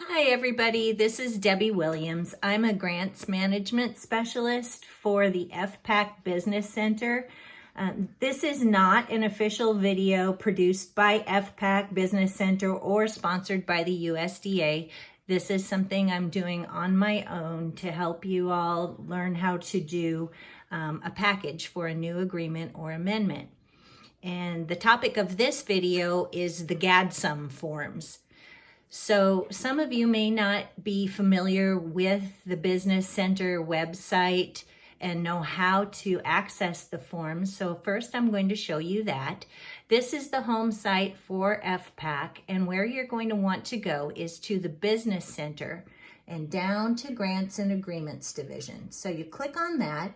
Hi everybody, this is Debbie Williams. I'm a grants management specialist for the FPAC Business Center. This is not an official video produced by FPAC Business Center or sponsored by the USDA. This is something I'm doing on my own to help you all learn how to do a package for a new agreement or amendment. And the topic of this video is the GADSUM forms. So some of you may not be familiar with the Business Center website and know how to access the forms. So first I'm going to show you that. This is the home site for FPAC, and where you're going to want to go is to the Business Center and down to Grants and Agreements Division. So you click on that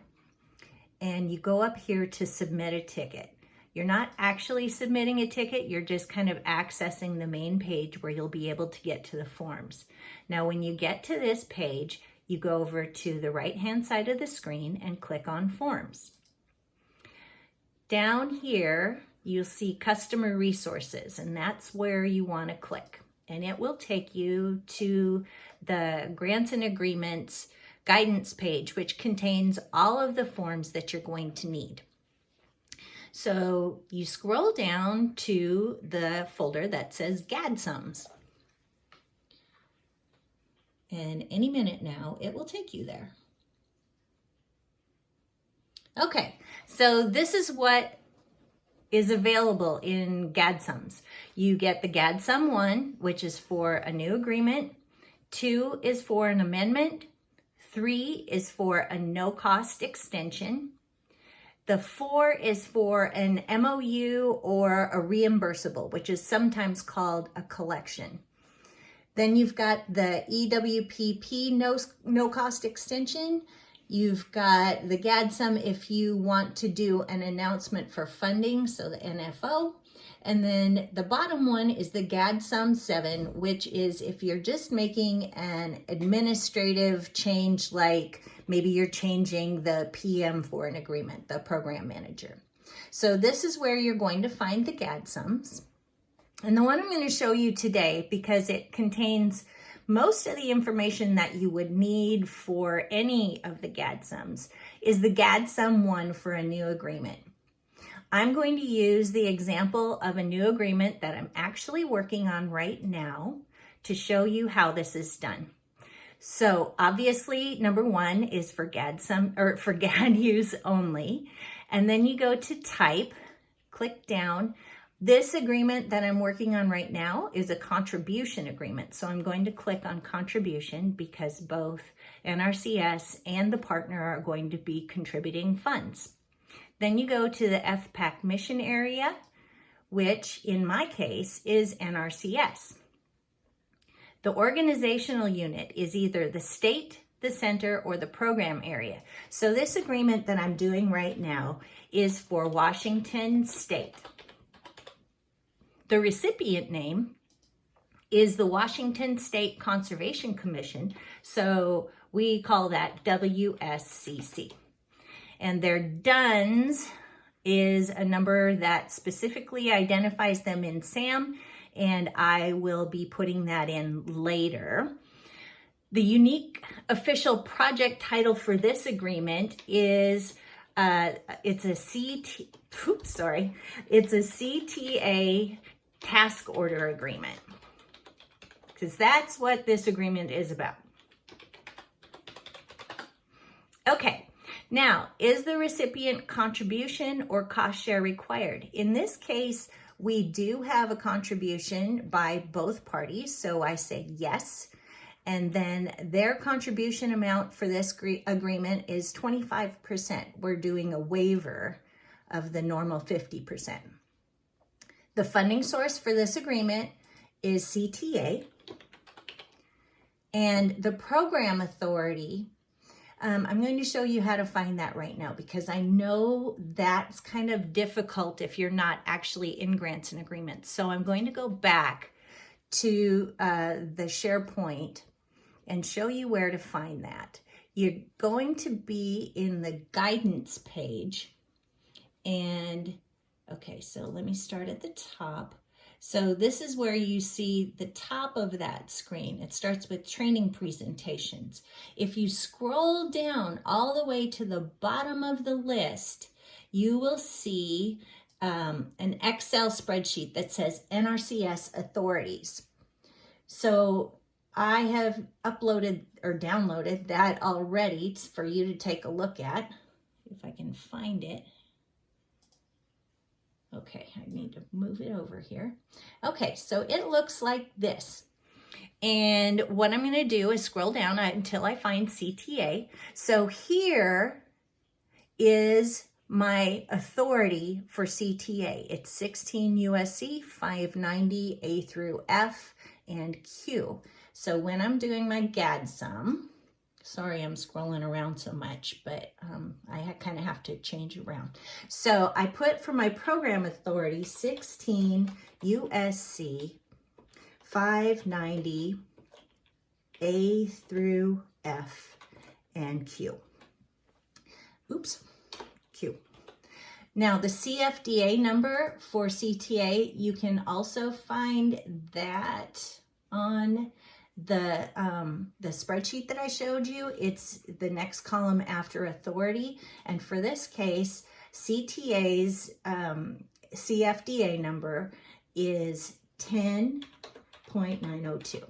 and you go up here to submit a ticket. You're not actually submitting a ticket, you're just kind of accessing the main page where you'll be able to get to the forms. Now, when you get to this page, you go over to the right-hand side of the screen and click on Forms. Down here, you'll see Customer Resources, and that's where you want to click. And it will take you to the Grants and Agreements guidance page, which contains all of the forms that you're going to need. So you scroll down to the folder that says GADSUMS. And any minute now, it will take you there. Okay, so this is what is available in GADSUMS. You get the GADSUM 1, which is for a new agreement. 2 is for an amendment. 3 is for a no-cost extension. The 4 is for an MOU or a reimbursable, which is sometimes called a collection. Then you've got the EWPP no cost extension. You've got the GADSUM if you want to do an announcement for funding, so the NFO. And then the bottom one is the GADSUM 7, which is if you're just making an administrative change, like maybe you're changing the PM for an agreement, the program manager. So this is where you're going to find the GADSUMs. And the one I'm going to show you today, because it contains most of the information that you would need for any of the GADSUMs, is the GADSUM 1 for a new agreement. I'm going to use the example of a new agreement that I'm actually working on right now to show you how this is done. So obviously, number 1 is for GADSUM or for GAD use only. And then you go to type, click down. This agreement that I'm working on right now is a contribution agreement. So I'm going to click on contribution because both NRCS and the partner are going to be contributing funds. Then you go to the FPAC mission area, which in my case is NRCS. The organizational unit is either the state, the center, or the program area. So this agreement that I'm doing right now is for Washington State. The recipient name is the Washington State Conservation Commission, so we call that WSCC. And their DUNS is a number that specifically identifies them in SAM, and I will be putting that in later. The unique official project title for this agreement is it's a CTA task order agreement, because that's what this agreement is about. Okay. Now, is the recipient contribution or cost share required? In this case, we do have a contribution by both parties, so I say yes. And then their contribution amount for this agreement is 25%. We're doing a waiver of the normal 50%. The funding source for this agreement is CTA. And the program authority, I'm going to show you how to find that right now, because I know that's kind of difficult if you're not actually in grants and agreements. So I'm going to go back to the SharePoint and show you where to find that. You're going to be in the guidance page. And okay, so let me start at the top. So this is where you see the top of that screen. It starts with training presentations. If you scroll down all the way to the bottom of the list, you will see an Excel spreadsheet that says NRCS authorities. So I have uploaded or downloaded that already for you to take a look at. If I can find it. Okay, I need to move it over here. Okay, so it looks like this. And what I'm going to do is scroll down until I find CTA. So here is my authority for CTA. It's 16 USC 590 A through F and Q. So when I'm doing my GADSUM, sorry I'm scrolling around so much, but I kind of have to change around. So I put for my program authority 16 USC 590 A through F and Q. Oops, Q. Now the CFDA number for CTA, you can also find that on the spreadsheet that I showed you. It's the next column after authority. And for this case, CTA's CFDA number is 10.902.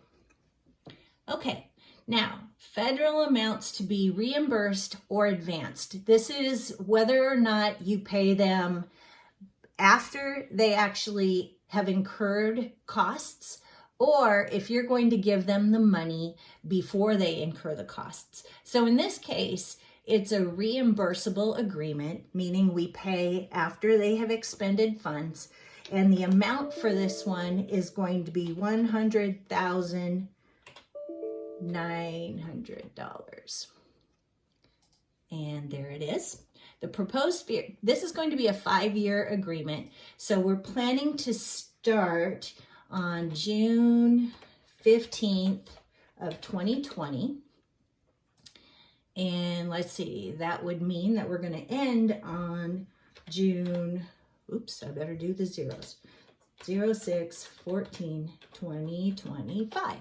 Okay, now federal amounts to be reimbursed or advanced. This is whether or not you pay them after they actually have incurred costs, or if you're going to give them the money before they incur the costs. So in this case, it's a reimbursable agreement, meaning we pay after they have expended funds, and the amount for this one is going to be $100,900. And there it is. The proposed fee, this is going to be a 5-year agreement. So we're planning to start on June 15th of 2020. And let's see, that would mean that we're going to end on June, oops, I better do the zeros, 06/14/2025.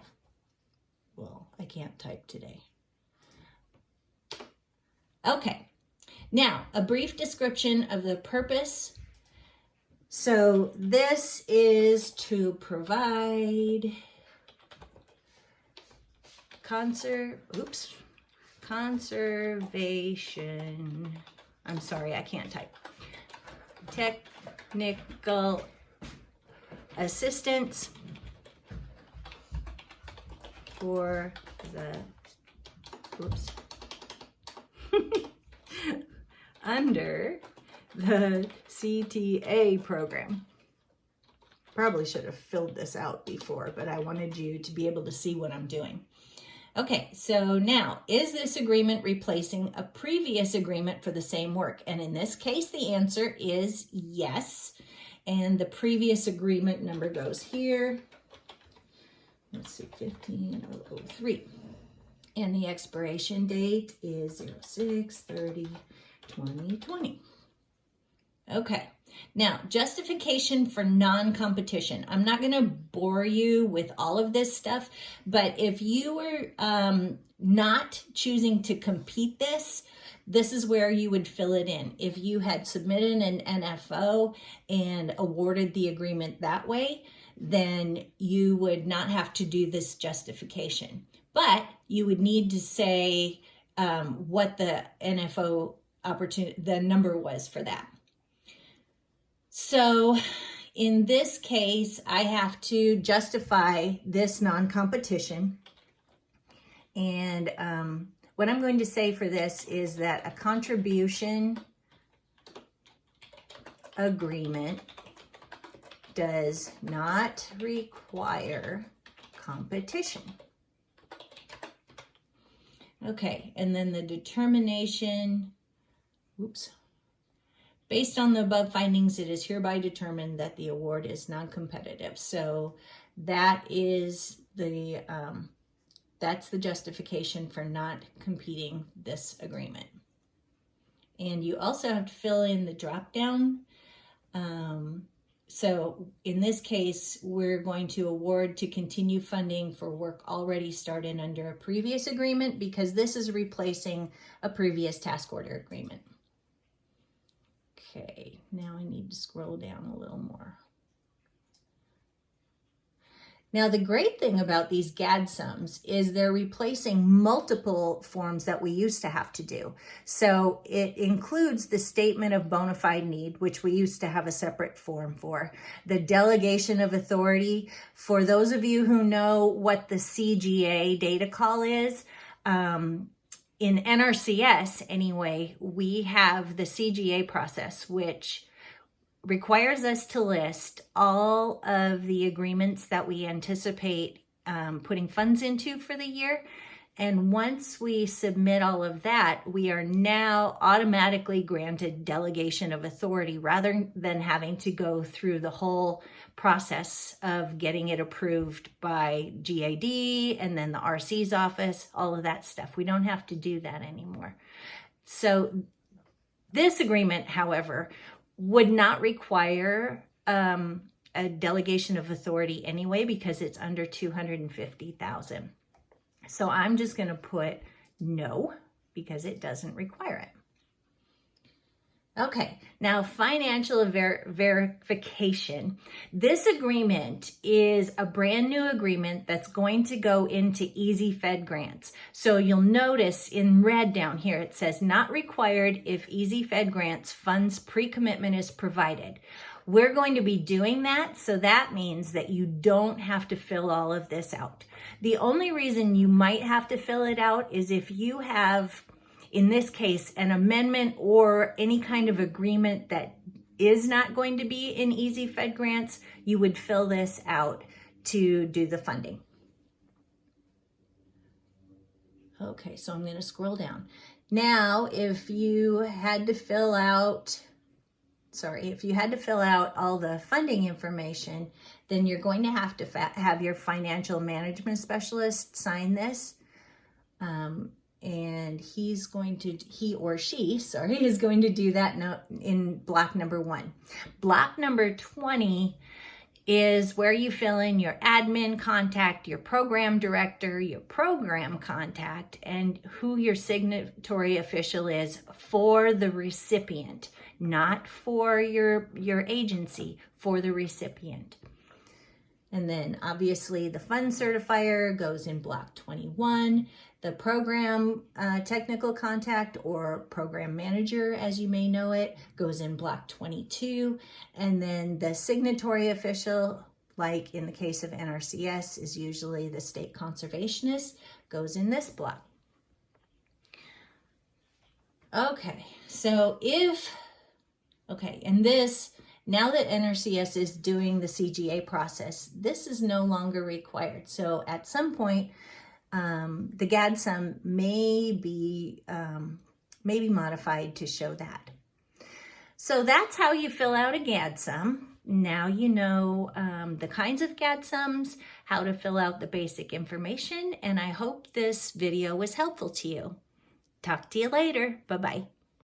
Well, I can't type today. Okay, now a brief description of the purpose. So this is to provide conservation, I'm sorry, I can't type, technical assistance for the, under the CTA program. Probably should have filled this out before, but I wanted you to be able to see what I'm doing. Okay, so now, is this agreement replacing a previous agreement for the same work? And in this case, the answer is yes. And the previous agreement number goes here. Let's see, 15003. And the expiration date is 06/30/2020. Okay, now justification for non-competition. I'm not going to bore you with all of this stuff, but if you were not choosing to compete this is where you would fill it in. If you had submitted an NFO and awarded the agreement that way, then you would not have to do this justification. But you would need to say what the NFO opportunity, the number was for that. So in this case, I have to justify this non-competition. And what I'm going to say for this is that a contribution agreement does not require competition. Okay, and then the determination, based on the above findings, it is hereby determined that the award is non-competitive. So that is the that's the justification for not competing this agreement. And you also have to fill in the drop-down So in this case, we're going to award to continue funding for work already started under a previous agreement because this is replacing a previous task order agreement. Okay, now I need to scroll down a little more. Now, the great thing about these GADSUMs is they're replacing multiple forms that we used to have to do. So it includes the statement of bona fide need, which we used to have a separate form for. The delegation of authority. For those of you who know what the CGA data call is, in NRCS anyway, we have the CGA process, which requires us to list all of the agreements that we anticipate putting funds into for the year. And once we submit all of that, we are now automatically granted delegation of authority rather than having to go through the whole process of getting it approved by GAD and then the RC's office, all of that stuff. We don't have to do that anymore. So this agreement, however, would not require a delegation of authority anyway because it's under $250,000. So I'm just going to put no because it doesn't require it. Okay, now financial verification. This agreement is a brand new agreement that's going to go into Easy Fed grants. So you'll notice in red down here, it says not required if Easy Fed grants funds pre-commitment is provided. We're going to be doing that, so that means that you don't have to fill all of this out. The only reason you might have to fill it out is if you have, in this case, an amendment or any kind of agreement that is not going to be in Easy Fed grants, you would fill this out to do the funding. Okay, so I'm going to scroll down. Now, if you had to fill out all the funding information, then you're going to have have your financial management specialist sign this. And he or she is going to do that in block number 1. Block number 20 is where you fill in your admin contact, your program director, your program contact, and who your signatory official is for the recipient, not for your agency, for the recipient. And then obviously the fund certifier goes in block 21. The program technical contact or program manager, as you may know it, goes in block 22. And then the signatory official, like in the case of NRCS, is usually the state conservationist, goes in this block. Okay, so and this, now that NRCS is doing the CGA process, this is no longer required. So at some point, the GADSUM may be modified to show that. So that's how you fill out a GADSUM. Now you know the kinds of GADSUMs, how to fill out the basic information, and I hope this video was helpful to you. Talk to you later. Bye-bye.